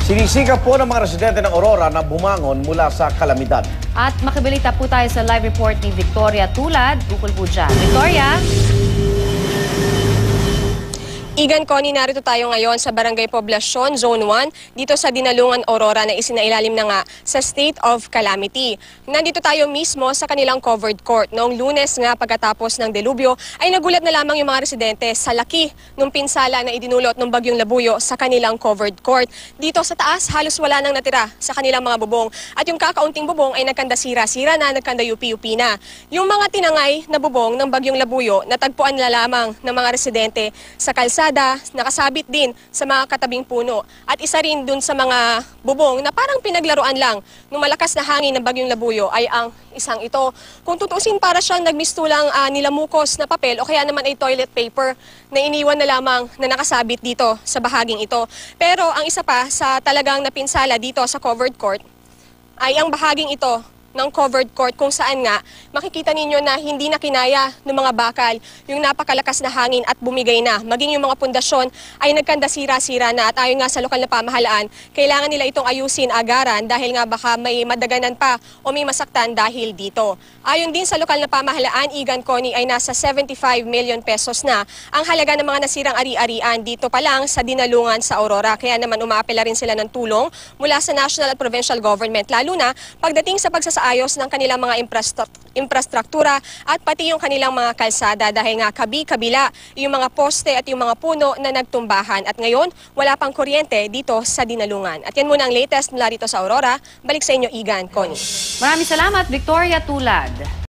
Sinisikap po ng mga residente ng Aurora na bumangon mula sa kalamidad. At makibalita po tayo sa live report ni Victoria Tulad. Ukol po dyan. Victoria? Igan Connie, narito tayo ngayon sa Barangay Poblacion, Zone 1, dito sa Dinalungan, Aurora na isinailalim na nga sa State of Calamity. Nandito tayo mismo sa kanilang covered court. Noong Lunes nga pagkatapos ng delubyo ay nagulat na lamang yung mga residente sa laki ng pinsala na idinulot ng bagyong Labuyo sa kanilang covered court. Dito sa taas, halos wala nang natira sa kanilang mga bubong. At yung kakaunting bubong ay nagkanda sira-sira na, nagkanda yupi-yupi na. Yung mga tinangay na bubong ng bagyong Labuyo, natagpuan na lamang ng mga residente sa kalsada, nakasabit din sa mga katabing puno. At isa rin dun sa mga bubong na parang pinaglaruan lang nung malakas na hangin ng bagyong Labuyo ay ang isang ito. Kung tutusin, para siyang nagmistulang nilamukos na papel o kaya naman ay toilet paper na iniwan na lamang na nakasabit dito sa bahaging ito. Pero ang isa pa sa talagang napinsala dito sa covered court ay ang bahaging ito ng covered court kung saan nga makikita ninyo na hindi na kinaya ng mga bakal yung napakalakas na hangin at bumigay na. Maging yung mga pundasyon ay nagkanda sira-sira na at ayon nga sa lokal na pamahalaan, kailangan nila itong ayusin agaran dahil nga baka may madaganan pa o may masaktan dahil dito. Ayon din sa lokal na pamahalaan, Igan Connie, ay nasa 75 million pesos na ang halaga ng mga nasirang ari-arian dito pa lang sa Dinalungan sa Aurora. Kaya naman umaapela rin sila ng tulong mula sa national at provincial government, lalo na pagdating sa ayos ng kanilang mga infrastruktura at pati yung kanilang mga kalsada dahil nga kabi-kabila yung mga poste at yung mga puno na nagtumbahan. At ngayon, wala pang kuryente dito sa Dinalungan. At yan muna ang latest mula rito sa Aurora. Balik sa inyo, Igan, Connie. Maraming salamat, Victoria Tulad.